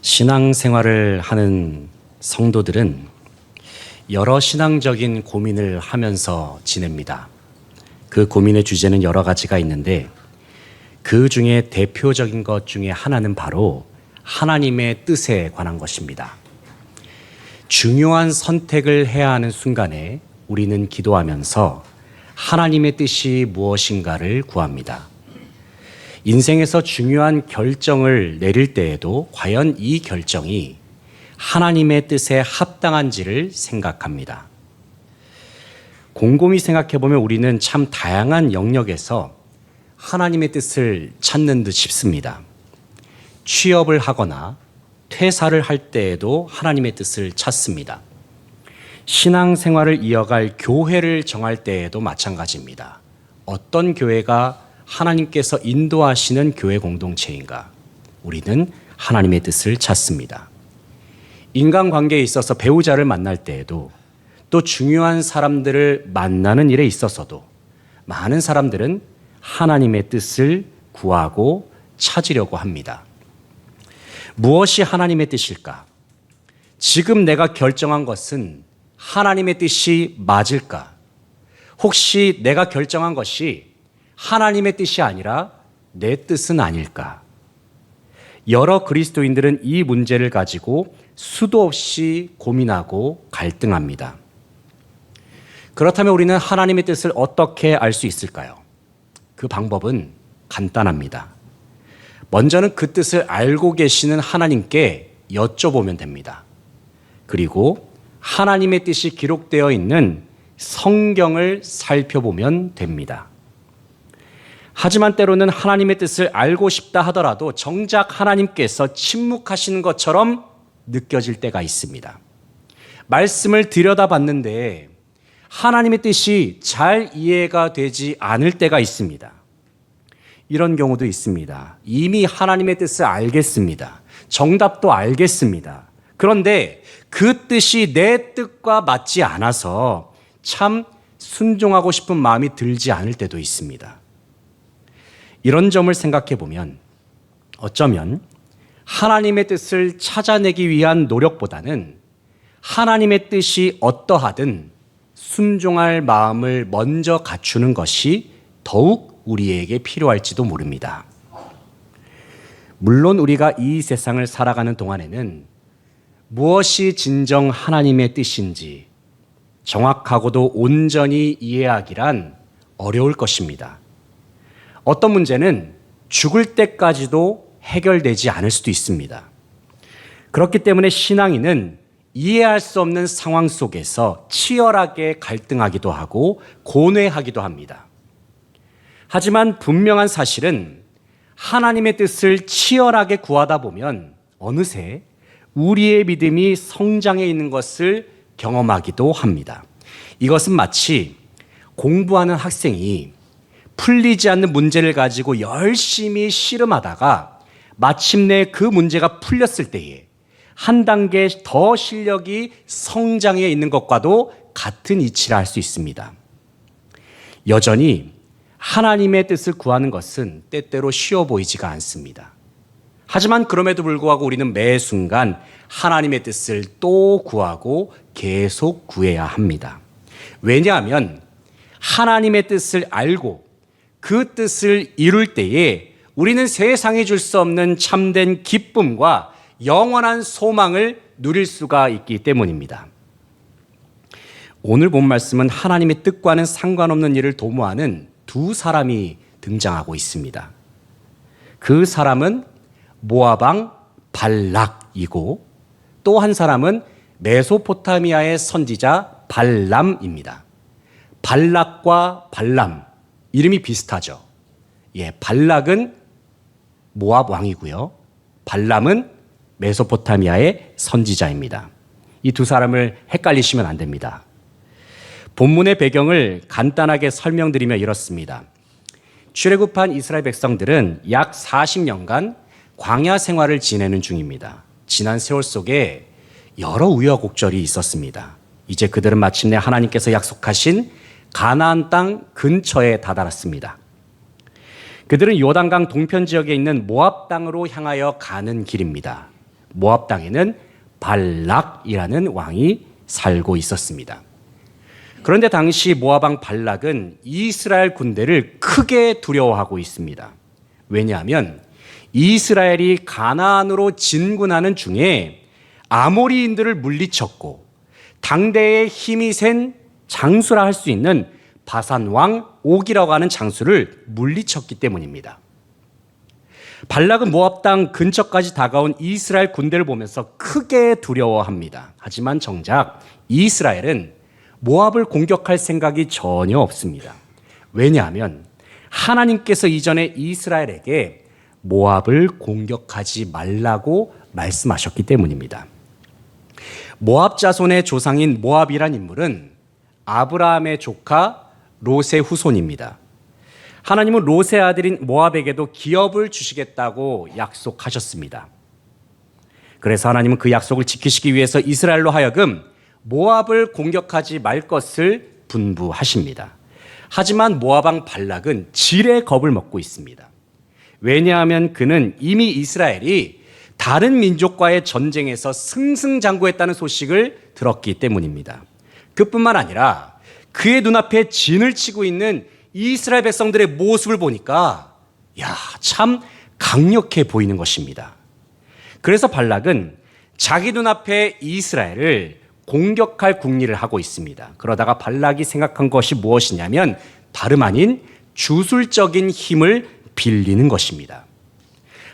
신앙생활을 하는 성도들은 여러 신앙적인 고민을 하면서 지냅니다. 그 고민의 주제는 여러 가지가 있는데 그 중에 대표적인 것 중에 하나는 바로 하나님의 뜻에 관한 것입니다. 중요한 선택을 해야 하는 순간에 우리는 기도하면서 하나님의 뜻이 무엇인가를 구합니다. 인생에서 중요한 결정을 내릴 때에도 과연 이 결정이 하나님의 뜻에 합당한지를 생각합니다. 곰곰이 생각해보면 우리는 참 다양한 영역에서 하나님의 뜻을 찾는 듯 싶습니다. 취업을 하거나 퇴사를 할 때에도 하나님의 뜻을 찾습니다. 신앙생활을 이어갈 교회를 정할 때에도 마찬가지입니다. 어떤 교회가 하나님께서 인도하시는 교회 공동체인가? 우리는 하나님의 뜻을 찾습니다. 인간관계에 있어서 배우자를 만날 때에도 또 중요한 사람들을 만나는 일에 있어서도 많은 사람들은 하나님의 뜻을 구하고 찾으려고 합니다. 무엇이 하나님의 뜻일까? 지금 내가 결정한 것은 하나님의 뜻이 맞을까? 혹시 내가 결정한 것이 하나님의 뜻이 아니라 내 뜻은 아닐까? 여러 그리스도인들은 이 문제를 가지고 수도 없이 고민하고 갈등합니다. 그렇다면 우리는 하나님의 뜻을 어떻게 알 수 있을까요? 그 방법은 간단합니다. 먼저는 그 뜻을 알고 계시는 하나님께 여쭤보면 됩니다. 그리고 하나님의 뜻이 기록되어 있는 성경을 살펴보면 됩니다. 하지만 때로는 하나님의 뜻을 알고 싶다 하더라도 정작 하나님께서 침묵하시는 것처럼 느껴질 때가 있습니다. 말씀을 들여다봤는데 하나님의 뜻이 잘 이해가 되지 않을 때가 있습니다. 이런 경우도 있습니다. 이미 하나님의 뜻을 알겠습니다. 정답도 알겠습니다. 그런데 그 뜻이 내 뜻과 맞지 않아서 참 순종하고 싶은 마음이 들지 않을 때도 있습니다. 이런 점을 생각해 보면 어쩌면 하나님의 뜻을 찾아내기 위한 노력보다는 하나님의 뜻이 어떠하든 순종할 마음을 먼저 갖추는 것이 더욱 우리에게 필요할지도 모릅니다. 물론 우리가 이 세상을 살아가는 동안에는 무엇이 진정 하나님의 뜻인지 정확하고도 온전히 이해하기란 어려울 것입니다. 어떤 문제는 죽을 때까지도 해결되지 않을 수도 있습니다. 그렇기 때문에 신앙인은 이해할 수 없는 상황 속에서 치열하게 갈등하기도 하고 고뇌하기도 합니다. 하지만 분명한 사실은 하나님의 뜻을 치열하게 구하다 보면 어느새 우리의 믿음이 성장해 있는 것을 경험하기도 합니다. 이것은 마치 공부하는 학생이 풀리지 않는 문제를 가지고 열심히 씨름하다가 마침내 그 문제가 풀렸을 때에 한 단계 더 실력이 성장해 있는 것과도 같은 이치라 할 수 있습니다. 여전히 하나님의 뜻을 구하는 것은 때때로 쉬워 보이지가 않습니다. 하지만 그럼에도 불구하고 우리는 매 순간 하나님의 뜻을 또 구하고 계속 구해야 합니다. 왜냐하면 하나님의 뜻을 알고 그 뜻을 이룰 때에 우리는 세상에 줄 수 없는 참된 기쁨과 영원한 소망을 누릴 수가 있기 때문입니다. 오늘 본 말씀은 하나님의 뜻과는 상관없는 일을 도모하는 두 사람이 등장하고 있습니다. 그 사람은 모압 왕 발락이고 또 한 사람은 메소포타미아의 선지자 발람입니다. 발락과 발람 이름이 비슷하죠. 발락은 모압 왕이고요. 발람은 메소포타미아의 선지자입니다. 이 두 사람을 헷갈리시면 안 됩니다. 본문의 배경을 간단하게 설명드리며 이렇습니다. 출애굽한 이스라엘 백성들은 약 40년간 광야 생활을 지내는 중입니다. 지난 세월 속에 여러 우여곡절이 있었습니다. 이제 그들은 마침내 하나님께서 약속하신 가나안 땅 근처에 다다랐습니다. 그들은 요단강 동편 지역에 있는 모압 땅으로 향하여 가는 길입니다. 모압 땅에는 발락이라는 왕이 살고 있었습니다. 그런데 당시 모압 왕 발락은 이스라엘 군대를 크게 두려워하고 있습니다. 왜냐하면 이스라엘이 가나안으로 진군하는 중에 아모리인들을 물리쳤고 당대의 힘이 센 장수라 할 수 있는 바산 왕 옥이라고 하는 장수를 물리쳤기 때문입니다. 발락은 모압 땅 근처까지 다가온 이스라엘 군대를 보면서 크게 두려워합니다. 하지만 정작 이스라엘은 모압을 공격할 생각이 전혀 없습니다. 왜냐하면 하나님께서 이전에 이스라엘에게 모압을 공격하지 말라고 말씀하셨기 때문입니다. 모압 자손의 조상인 모압이란 인물은 아브라함의 조카 롯의 후손입니다. 하나님은 롯의 아들인 모압에게도 기업을 주시겠다고 약속하셨습니다. 그래서 하나님은 그 약속을 지키시기 위해서 이스라엘로 하여금 모압을 공격하지 말 것을 분부하십니다. 하지만 모압 왕 발락은 지레 겁을 먹고 있습니다. 왜냐하면 그는 이미 이스라엘이 다른 민족과의 전쟁에서 승승장구했다는 소식을 들었기 때문입니다. 그뿐만 아니라 그의 눈앞에 진을 치고 있는 이스라엘 백성들의 모습을 보니까 참 강력해 보이는 것입니다. 그래서 발락은 자기 눈앞에 이스라엘을 공격할 궁리를 하고 있습니다. 그러다가 발락이 생각한 것이 무엇이냐면 다름 아닌 주술적인 힘을 빌리는 것입니다.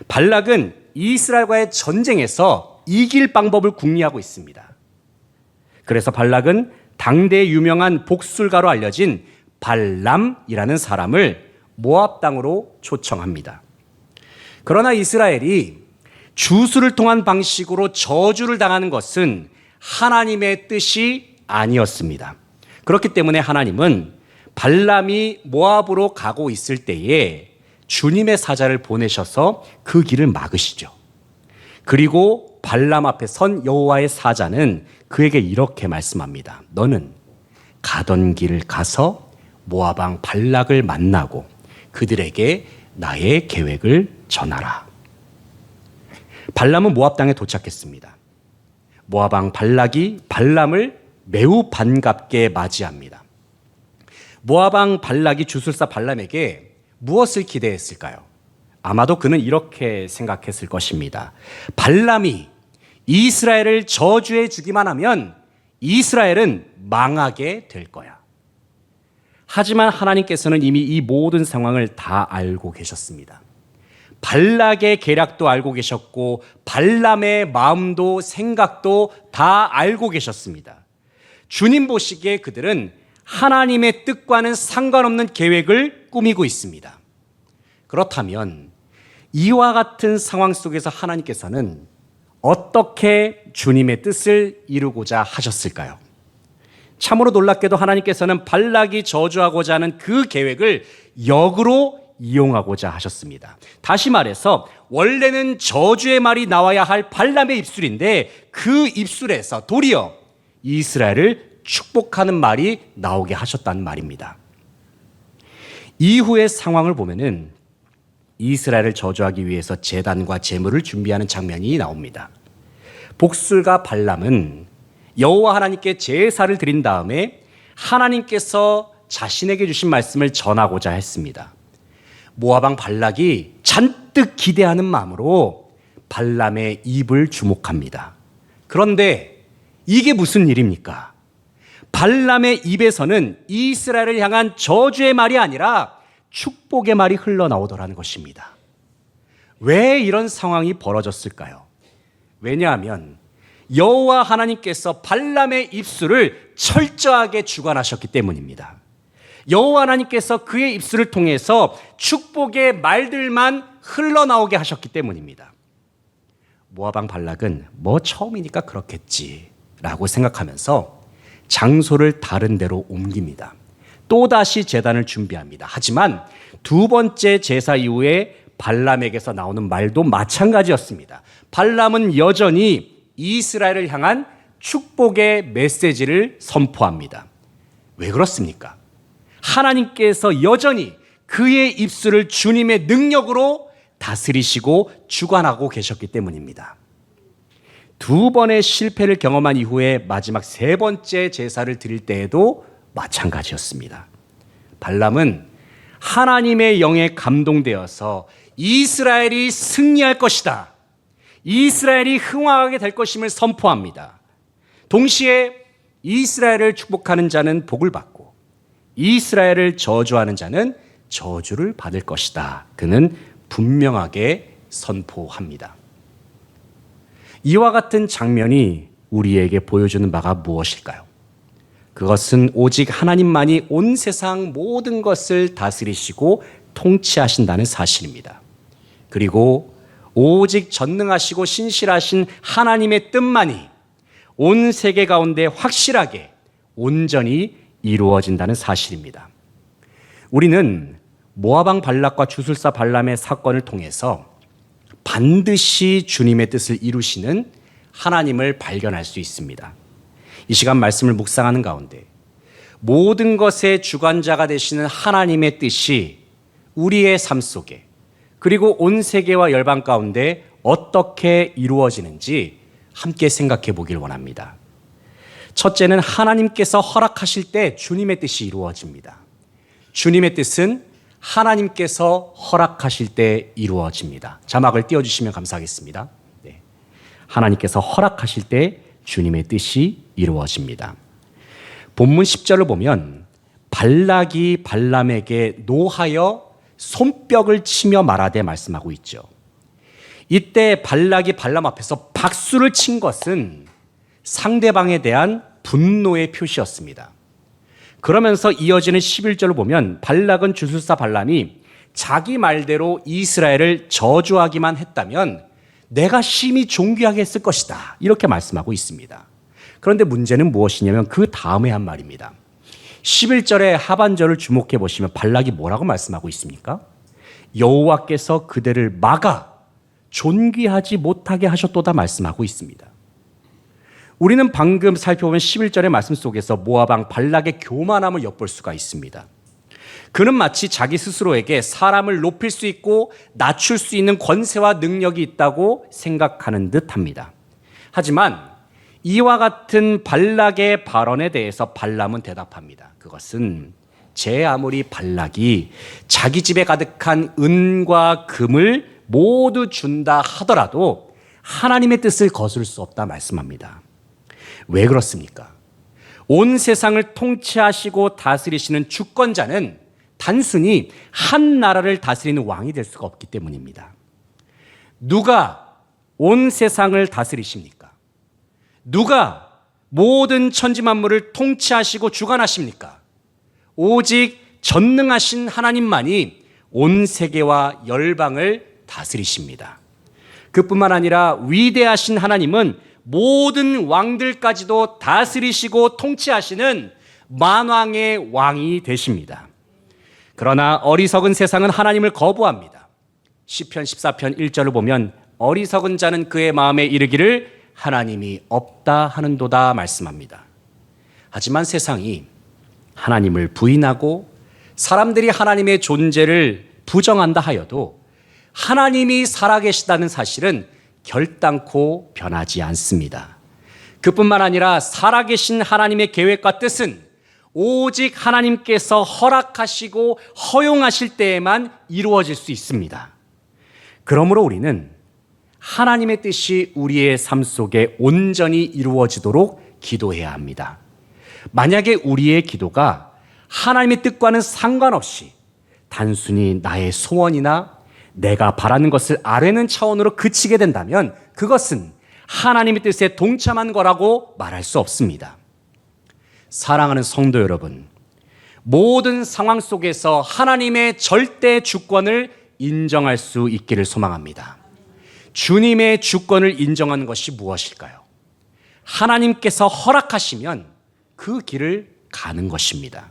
발락은 이스라엘과의 전쟁에서 이길 방법을 궁리하고 있습니다. 그래서 발락은 당대의 유명한 복술가로 알려진 발람이라는 사람을 모압 땅으로 초청합니다. 그러나 이스라엘이 주술을 통한 방식으로 저주를 당하는 것은 하나님의 뜻이 아니었습니다. 그렇기 때문에 하나님은 발람이 모압으로 가고 있을 때에 주님의 사자를 보내셔서 그 길을 막으시죠. 그리고 발람 앞에 선 여호와의 사자는 그에게 이렇게 말씀합니다. 너는 가던 길 가서 모압 왕 발락을 만나고 그들에게 나의 계획을 전하라. 발람은 모압 땅에 도착했습니다. 모압 왕 발락이 발람을 매우 반갑게 맞이합니다. 모압 왕 발락이 주술사 발람에게 무엇을 기대했을까요? 아마도 그는 이렇게 생각했을 것입니다. 발람이 이스라엘을 저주해 주기만 하면 이스라엘은 망하게 될 거야. 하지만 하나님께서는 이미 이 모든 상황을 다 알고 계셨습니다. 발락의 계략도 알고 계셨고 발람의 마음도 생각도 다 알고 계셨습니다. 주님 보시기에 그들은 하나님의 뜻과는 상관없는 계획을 꾸미고 있습니다. 그렇다면 이와 같은 상황 속에서 하나님께서는 어떻게 주님의 뜻을 이루고자 하셨을까요? 참으로 놀랍게도 하나님께서는 발락이 저주하고자 하는 그 계획을 역으로 이용하고자 하셨습니다. 다시 말해서 원래는 저주의 말이 나와야 할 발람의 입술인데 그 입술에서 도리어 이스라엘을 축복하는 말이 나오게 하셨다는 말입니다. 이후의 상황을 보면은 이스라엘을 저주하기 위해서 제단과 제물을 준비하는 장면이 나옵니다. 복술가 발람은 여호와 하나님께 제사를 드린 다음에 하나님께서 자신에게 주신 말씀을 전하고자 했습니다. 모압 왕 발락이 잔뜩 기대하는 마음으로 발람의 입을 주목합니다. 그런데 이게 무슨 일입니까? 발람의 입에서는 이스라엘을 향한 저주의 말이 아니라 축복의 말이 흘러나오더라는 것입니다. 왜 이런 상황이 벌어졌을까요? 왜냐하면 여호와 하나님께서 발람의 입술을 철저하게 주관하셨기 때문입니다. 여호와 하나님께서 그의 입술을 통해서 축복의 말들만 흘러나오게 하셨기 때문입니다. 모압 왕 발락은 처음이니까 그렇겠지라고 생각하면서 장소를 다른 데로 옮깁니다. 또다시 제단을 준비합니다. 하지만 두 번째 제사 이후에 발람에게서 나오는 말도 마찬가지였습니다. 발람은 여전히 이스라엘을 향한 축복의 메시지를 선포합니다. 왜 그렇습니까? 하나님께서 여전히 그의 입술을 주님의 능력으로 다스리시고 주관하고 계셨기 때문입니다. 두 번의 실패를 경험한 이후에 마지막 세 번째 제사를 드릴 때에도 마찬가지였습니다. 발람은 하나님의 영에 감동되어서 이스라엘이 승리할 것이다, 이스라엘이 흥왕하게 될 것임을 선포합니다. 동시에 이스라엘을 축복하는 자는 복을 받고 이스라엘을 저주하는 자는 저주를 받을 것이다, 그는 분명하게 선포합니다. 이와 같은 장면이 우리에게 보여주는 바가 무엇일까요? 그것은 오직 하나님만이 온 세상 모든 것을 다스리시고 통치하신다는 사실입니다. 그리고 오직 전능하시고 신실하신 하나님의 뜻만이 온 세계 가운데 확실하게 온전히 이루어진다는 사실입니다. 우리는 모압 왕 발락과 주술사 발람의 사건을 통해서 반드시 주님의 뜻을 이루시는 하나님을 발견할 수 있습니다. 이 시간 말씀을 묵상하는 가운데 모든 것의 주관자가 되시는 하나님의 뜻이 우리의 삶 속에 그리고 온 세계와 열방 가운데 어떻게 이루어지는지 함께 생각해 보길 원합니다. 첫째는 하나님께서 허락하실 때 주님의 뜻이 이루어집니다. 주님의 뜻은 하나님께서 허락하실 때 이루어집니다. 자막을 띄워주시면 감사하겠습니다. 네. 하나님께서 허락하실 때 주님의 뜻이 이루어집니다. 본문 10절을 보면 발락이 발람에게 노하여 손뼉을 치며 말하되 말씀하고 있죠. 이때 발락이 발람 앞에서 박수를 친 것은 상대방에 대한 분노의 표시였습니다. 그러면서 이어지는 11절을 보면 발락은 주술사 발람이 자기 말대로 이스라엘을 저주하기만 했다면 내가 심히 존귀하게 했을 것이다, 이렇게 말씀하고 있습니다. 그런데 문제는 무엇이냐면 그 다음에 한 말입니다. 11절의 하반절을 주목해 보시면 발락이 뭐라고 말씀하고 있습니까? 여호와께서 그대를 막아 존귀하지 못하게 하셨도다 말씀하고 있습니다. 우리는 방금 살펴본 11절의 말씀 속에서 모압 왕 발락의 교만함을 엿볼 수가 있습니다. 그는 마치 자기 스스로에게 사람을 높일 수 있고 낮출 수 있는 권세와 능력이 있다고 생각하는 듯합니다. 하지만 이와 같은 발락의 발언에 대해서 발람은 대답합니다. 그것은 제 아무리 발락이 자기 집에 가득한 은과 금을 모두 준다 하더라도 하나님의 뜻을 거스를 수 없다 말씀합니다. 왜 그렇습니까? 온 세상을 통치하시고 다스리시는 주권자는 단순히 한 나라를 다스리는 왕이 될 수가 없기 때문입니다. 누가 온 세상을 다스리십니까? 누가 모든 천지만물을 통치하시고 주관하십니까? 오직 전능하신 하나님만이 온 세계와 열방을 다스리십니다. 그뿐만 아니라 위대하신 하나님은 모든 왕들까지도 다스리시고 통치하시는 만왕의 왕이 되십니다. 그러나 어리석은 세상은 하나님을 거부합니다. 시편 14편 1절을 보면 어리석은 자는 그의 마음에 이르기를 하나님이 없다 하는도다 말씀합니다. 하지만 세상이 하나님을 부인하고 사람들이 하나님의 존재를 부정한다 하여도 하나님이 살아계시다는 사실은 결단코 변하지 않습니다. 그뿐만 아니라 살아계신 하나님의 계획과 뜻은 오직 하나님께서 허락하시고 허용하실 때에만 이루어질 수 있습니다. 그러므로 우리는 하나님의 뜻이 우리의 삶 속에 온전히 이루어지도록 기도해야 합니다. 만약에 우리의 기도가 하나님의 뜻과는 상관없이 단순히 나의 소원이나 내가 바라는 것을 아뢰는 차원으로 그치게 된다면 그것은 하나님의 뜻에 동참한 거라고 말할 수 없습니다. 사랑하는 성도 여러분, 모든 상황 속에서 하나님의 절대 주권을 인정할 수 있기를 소망합니다. 주님의 주권을 인정하는 것이 무엇일까요? 하나님께서 허락하시면 그 길을 가는 것입니다.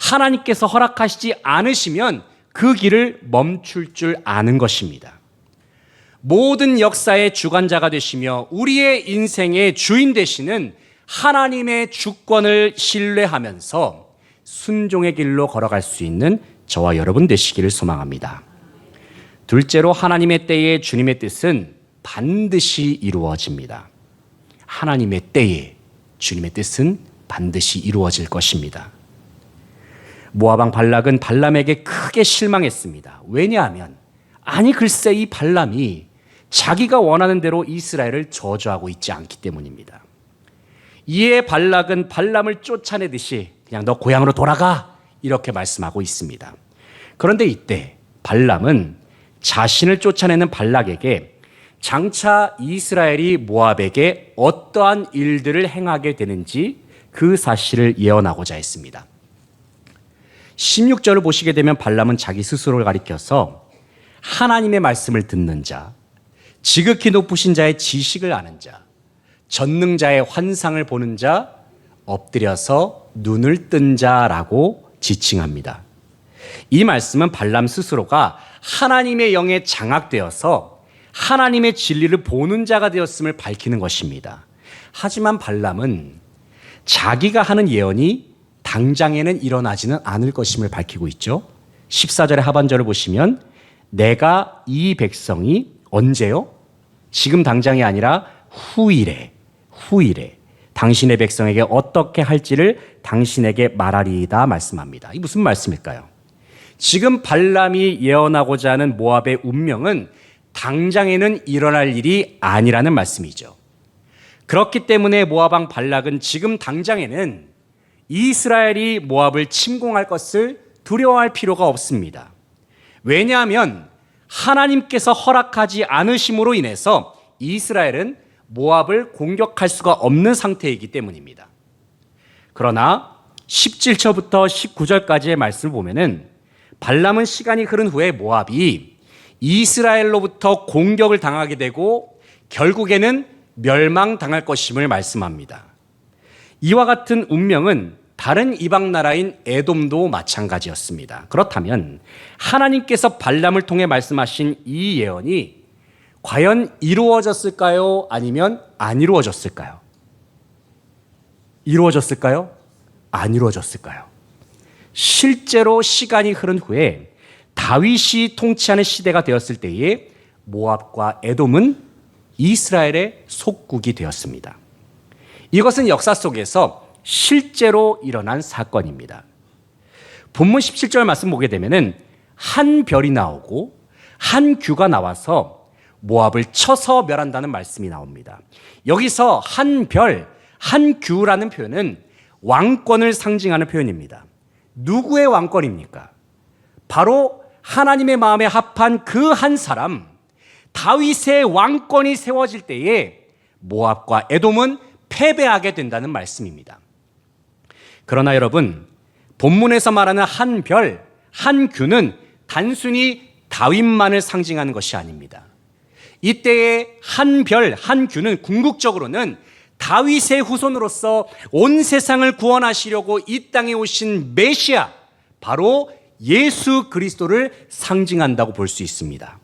하나님께서 허락하시지 않으시면 그 길을 멈출 줄 아는 것입니다. 모든 역사의 주관자가 되시며 우리의 인생의 주인 되시는 하나님의 주권을 신뢰하면서 순종의 길로 걸어갈 수 있는 저와 여러분 되시기를 소망합니다. 둘째로 하나님의 때에 주님의 뜻은 반드시 이루어집니다. 하나님의 때에 주님의 뜻은 반드시 이루어질 것입니다. 모압 왕 발락은 발람에게 크게 실망했습니다. 왜냐하면 글쎄 이 발람이 자기가 원하는 대로 이스라엘을 저주하고 있지 않기 때문입니다. 이에 발락은 발람을 쫓아내듯이 그냥 너 고향으로 돌아가 이렇게 말씀하고 있습니다. 그런데 이때 발람은 자신을 쫓아내는 발락에게 장차 이스라엘이 모압에게 어떠한 일들을 행하게 되는지 그 사실을 예언하고자 했습니다. 16절을 보시게 되면 발람은 자기 스스로를 가리켜서 하나님의 말씀을 듣는 자, 지극히 높으신 자의 지식을 아는 자, 전능자의 환상을 보는 자, 엎드려서 눈을 뜬 자라고 지칭합니다. 이 말씀은 발람 스스로가 하나님의 영에 장악되어서 하나님의 진리를 보는 자가 되었음을 밝히는 것입니다. 하지만 발람은 자기가 하는 예언이 당장에는 일어나지는 않을 것임을 밝히고 있죠. 14절의 하반절을 보시면 내가 이 백성이 언제요? 지금 당장이 아니라 후일에 당신의 백성에게 어떻게 할지를 당신에게 말하리이다 말씀합니다. 이 무슨 말씀일까요? 지금 발람이 예언하고자 하는 모압의 운명은 당장에는 일어날 일이 아니라는 말씀이죠. 그렇기 때문에 모압 왕 발락은 지금 당장에는 이스라엘이 모압을 침공할 것을 두려워할 필요가 없습니다. 왜냐하면 하나님께서 허락하지 않으심으로 인해서 이스라엘은 모압을 공격할 수가 없는 상태이기 때문입니다. 그러나 17절부터 19절까지의 말씀을 보면은 발람은 시간이 흐른 후에 모압이 이스라엘로부터 공격을 당하게 되고 결국에는 멸망당할 것임을 말씀합니다. 이와 같은 운명은 다른 이방 나라인 에돔도 마찬가지였습니다. 그렇다면 하나님께서 발람을 통해 말씀하신 이 예언이 과연 이루어졌을까요? 아니면 안 이루어졌을까요? 이루어졌을까요? 안 이루어졌을까요? 실제로 시간이 흐른 후에 다윗이 통치하는 시대가 되었을 때에 모압과 에돔은 이스라엘의 속국이 되었습니다. 이것은 역사 속에서 실제로 일어난 사건입니다. 본문 17절 말씀 보게 되면은 한 별이 나오고 한 규가 나와서 모압을 쳐서 멸한다는 말씀이 나옵니다. 여기서 한 별, 한 규라는 표현은 왕권을 상징하는 표현입니다. 누구의 왕권입니까? 바로 하나님의 마음에 합한 그 한 사람, 다윗의 왕권이 세워질 때에 모압과 에돔은 패배하게 된다는 말씀입니다. 그러나 여러분, 본문에서 말하는 한 별, 한 규는 단순히 다윗만을 상징하는 것이 아닙니다. 이때의 한 별, 한 규는 궁극적으로는 다윗의 후손으로서 온 세상을 구원하시려고 이 땅에 오신 메시아, 바로 예수 그리스도를 상징한다고 볼 수 있습니다.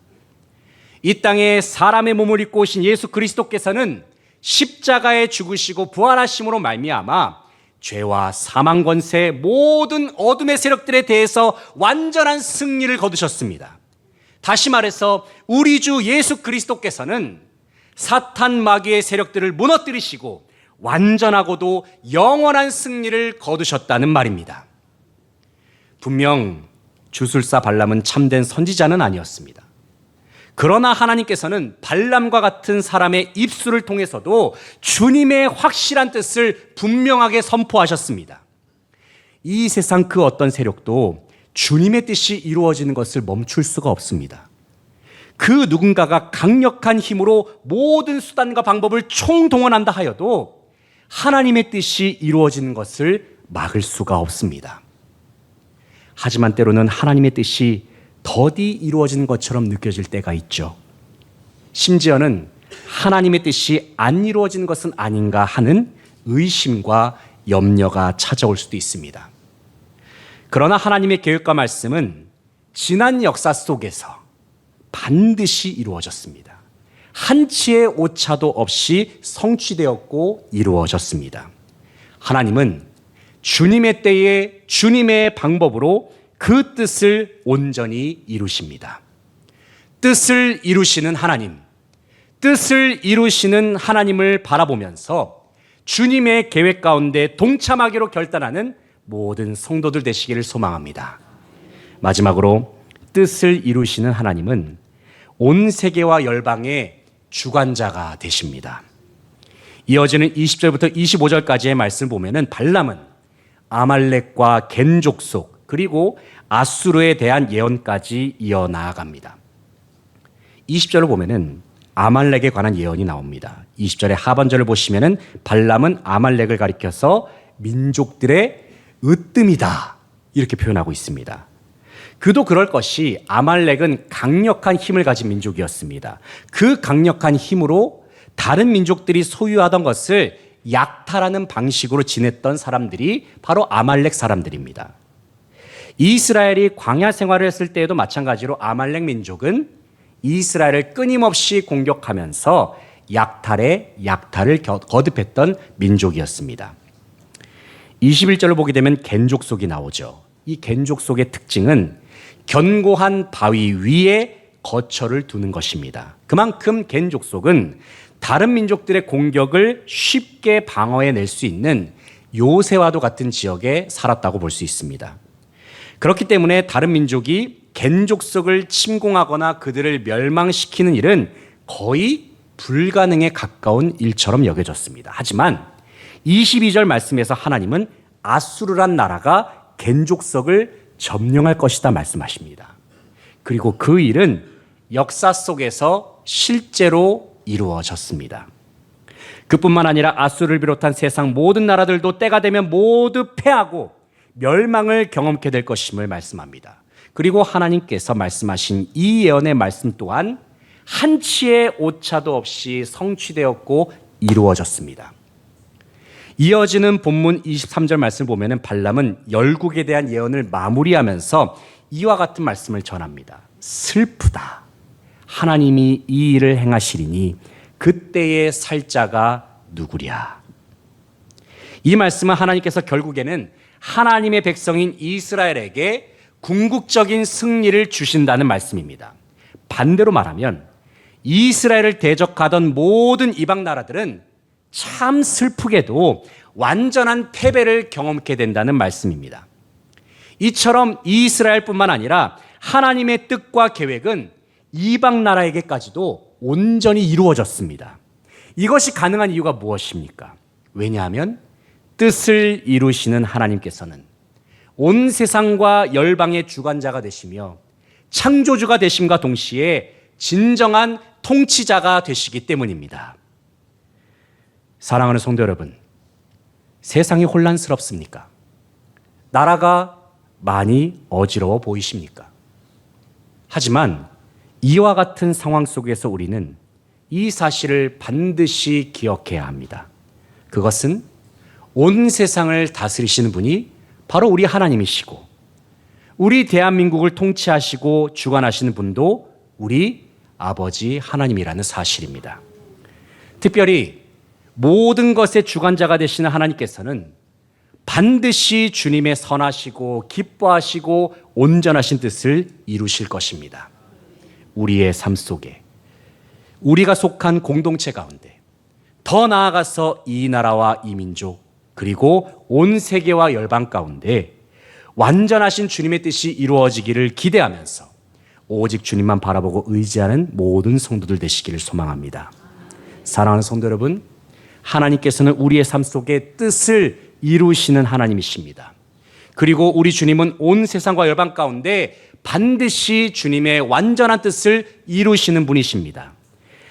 이 땅에 사람의 몸을 입고 오신 예수 그리스도께서는 십자가에 죽으시고 부활하심으로 말미암아 죄와 사망 권세 모든 어둠의 세력들에 대해서 완전한 승리를 거두셨습니다. 다시 말해서 우리 주 예수 그리스도께서는 사탄 마귀의 세력들을 무너뜨리시고 완전하고도 영원한 승리를 거두셨다는 말입니다. 분명 주술사 발람은 참된 선지자는 아니었습니다. 그러나 하나님께서는 발람과 같은 사람의 입술을 통해서도 주님의 확실한 뜻을 분명하게 선포하셨습니다. 이 세상 그 어떤 세력도 주님의 뜻이 이루어지는 것을 멈출 수가 없습니다. 그 누군가가 강력한 힘으로 모든 수단과 방법을 총동원한다 하여도 하나님의 뜻이 이루어지는 것을 막을 수가 없습니다. 하지만 때로는 하나님의 뜻이 더디 이루어지는 것처럼 느껴질 때가 있죠. 심지어는 하나님의 뜻이 안 이루어지는 것은 아닌가 하는 의심과 염려가 찾아올 수도 있습니다. 그러나 하나님의 계획과 말씀은 지난 역사 속에서 반드시 이루어졌습니다. 한치의 오차도 없이 성취되었고 이루어졌습니다. 하나님은 주님의 때에 주님의 방법으로 그 뜻을 온전히 이루십니다. 뜻을 이루시는 하나님, 뜻을 이루시는 하나님을 바라보면서 주님의 계획 가운데 동참하기로 결단하는 모든 성도들 되시기를 소망합니다. 마지막으로 뜻을 이루시는 하나님은 온 세계와 열방의 주관자가 되십니다. 이어지는 20절부터 25절까지의 말씀을 보면은 발람은 아말렉과 겐 족속 그리고 아수르에 대한 예언까지 이어나아갑니다. 20절을 보면은 아말렉에 관한 예언이 나옵니다. 20절의 하반절을 보시면은 발람은 아말렉을 가리켜서 민족들의 으뜸이다 이렇게 표현하고 있습니다. 그도 그럴 것이 아말렉은 강력한 힘을 가진 민족이었습니다. 그 강력한 힘으로 다른 민족들이 소유하던 것을 약탈하는 방식으로 지냈던 사람들이 바로 아말렉 사람들입니다. 이스라엘이 광야 생활을 했을 때에도 마찬가지로 아말렉 민족은 이스라엘을 끊임없이 공격하면서 약탈에 약탈을 거듭했던 민족이었습니다. 21절을 보게 되면 겐족속이 나오죠. 이 겐족속의 특징은 견고한 바위 위에 거처를 두는 것입니다. 그만큼 겐족속은 다른 민족들의 공격을 쉽게 방어해낼 수 있는 요새와도 같은 지역에 살았다고 볼 수 있습니다. 그렇기 때문에 다른 민족이 겐족속을 침공하거나 그들을 멸망시키는 일은 거의 불가능에 가까운 일처럼 여겨졌습니다. 하지만 22절 말씀에서 하나님은 아수르란 나라가 겐족속을 점령할 것이다 말씀하십니다. 그리고 그 일은 역사 속에서 실제로 이루어졌습니다. 그뿐만 아니라 아수르를 비롯한 세상 모든 나라들도 때가 되면 모두 패하고 멸망을 경험케 될 것임을 말씀합니다. 그리고 하나님께서 말씀하신 이 예언의 말씀 또한 한치의 오차도 없이 성취되었고 이루어졌습니다. 이어지는 본문 23절 말씀을 보면 발람은 열국에 대한 예언을 마무리하면서 이와 같은 말씀을 전합니다. 슬프다. 하나님이 이 일을 행하시리니 그때의 살자가 누구랴. 이 말씀은 하나님께서 결국에는 하나님의 백성인 이스라엘에게 궁극적인 승리를 주신다는 말씀입니다. 반대로 말하면 이스라엘을 대적하던 모든 이방 나라들은 참 슬프게도 완전한 패배를 경험케 된다는 말씀입니다. 이처럼 이스라엘뿐만 아니라 하나님의 뜻과 계획은 이방 나라에게까지도 온전히 이루어졌습니다. 이것이 가능한 이유가 무엇입니까? 왜냐하면 뜻을 이루시는 하나님께서는 온 세상과 열방의 주관자가 되시며 창조주가 되심과 동시에 진정한 통치자가 되시기 때문입니다. 사랑하는 성도 여러분, 세상이 혼란스럽습니까? 나라가 많이 어지러워 보이십니까? 하지만 이와 같은 상황 속에서 우리는 이 사실을 반드시 기억해야 합니다. 그것은 온 세상을 다스리시는 분이 바로 우리 하나님이시고 우리 대한민국을 통치하시고 주관하시는 분도 우리 아버지 하나님이라는 사실입니다. 특별히 모든 것의 주관자가 되시는 하나님께서는 반드시 주님의 선하시고 기뻐하시고 온전하신 뜻을 이루실 것입니다. 우리의 삶 속에 우리가 속한 공동체 가운데 더 나아가서 이 나라와 이 민족 그리고 온 세계와 열방 가운데 완전하신 주님의 뜻이 이루어지기를 기대하면서 오직 주님만 바라보고 의지하는 모든 성도들 되시기를 소망합니다. 사랑하는 성도 여러분, 하나님께서는 우리의 삶 속에 뜻을 이루시는 하나님이십니다. 그리고 우리 주님은 온 세상과 열방 가운데 반드시 주님의 완전한 뜻을 이루시는 분이십니다.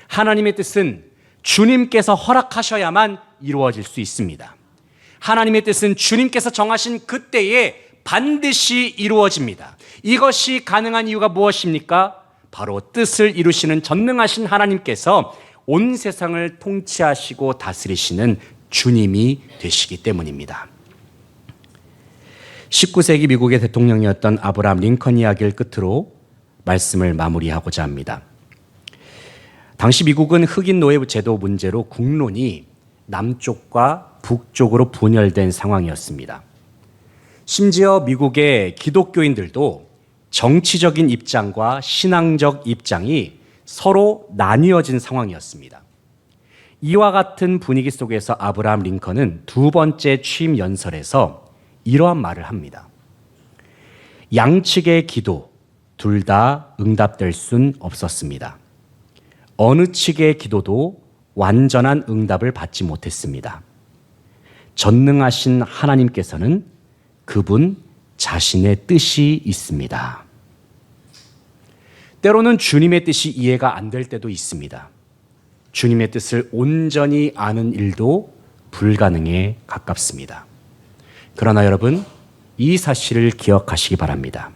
하나님의 뜻은 주님께서 허락하셔야만 이루어질 수 있습니다. 하나님의 뜻은 주님께서 정하신 그때에 반드시 이루어집니다. 이것이 가능한 이유가 무엇입니까? 바로 뜻을 이루시는 전능하신 하나님께서 온 세상을 통치하시고 다스리시는 주님이 되시기 때문입니다. 19세기 미국의 대통령이었던 아브라함 링컨 이야기를 끝으로 말씀을 마무리하고자 합니다. 당시 미국은 흑인 노예 제도 문제로 국론이 남쪽과 북쪽으로 분열된 상황이었습니다. 심지어 미국의 기독교인들도 정치적인 입장과 신앙적 입장이 서로 나뉘어진 상황이었습니다. 이와 같은 분위기 속에서 아브라함 링컨은 두 번째 취임 연설에서 이러한 말을 합니다. 양측의 기도 둘 다 응답될 순 없었습니다. 어느 측의 기도도 완전한 응답을 받지 못했습니다. 전능하신 하나님께서는 그분 자신의 뜻이 있습니다. 때로는 주님의 뜻이 이해가 안 될 때도 있습니다. 주님의 뜻을 온전히 아는 일도 불가능에 가깝습니다. 그러나 여러분, 이 사실을 기억하시기 바랍니다.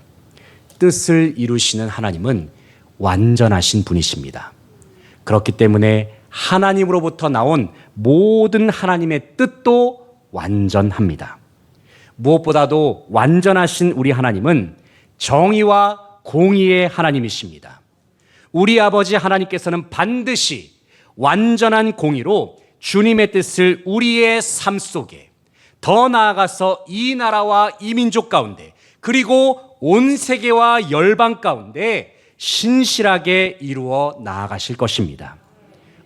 뜻을 이루시는 하나님은 완전하신 분이십니다. 그렇기 때문에 하나님으로부터 나온 모든 하나님의 뜻도 완전합니다. 무엇보다도 완전하신 우리 하나님은 정의와 공의의 하나님이십니다. 우리 아버지 하나님께서는 반드시 완전한 공의로 주님의 뜻을 우리의 삶 속에, 더 나아가서 이 나라와 이 민족 가운데, 그리고 온 세계와 열방 가운데 신실하게 이루어 나아가실 것입니다.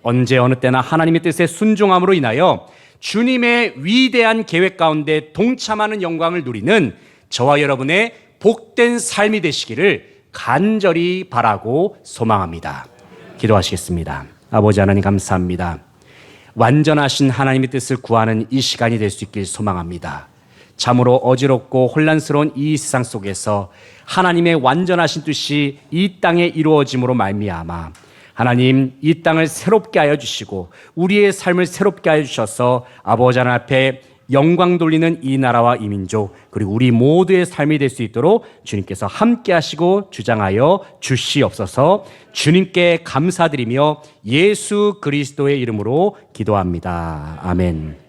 언제 어느 때나 하나님의 뜻에 순종함으로 인하여 주님의 위대한 계획 가운데 동참하는 영광을 누리는 저와 여러분의 복된 삶이 되시기를 간절히 바라고 소망합니다. 기도하시겠습니다. 아버지 하나님 감사합니다. 완전하신 하나님의 뜻을 구하는 이 시간이 될 수 있길 소망합니다. 참으로 어지럽고 혼란스러운 이 세상 속에서 하나님의 완전하신 뜻이 이 땅에 이루어짐으로 말미암아 하나님 이 땅을 새롭게 하여 주시고 우리의 삶을 새롭게 하여 주셔서 아버지 하나님 앞에 영광 돌리는 이 나라와 이 민족 그리고 우리 모두의 삶이 될 수 있도록 주님께서 함께 하시고 주장하여 주시옵소서. 주님께 감사드리며 예수 그리스도의 이름으로 기도합니다. 아멘.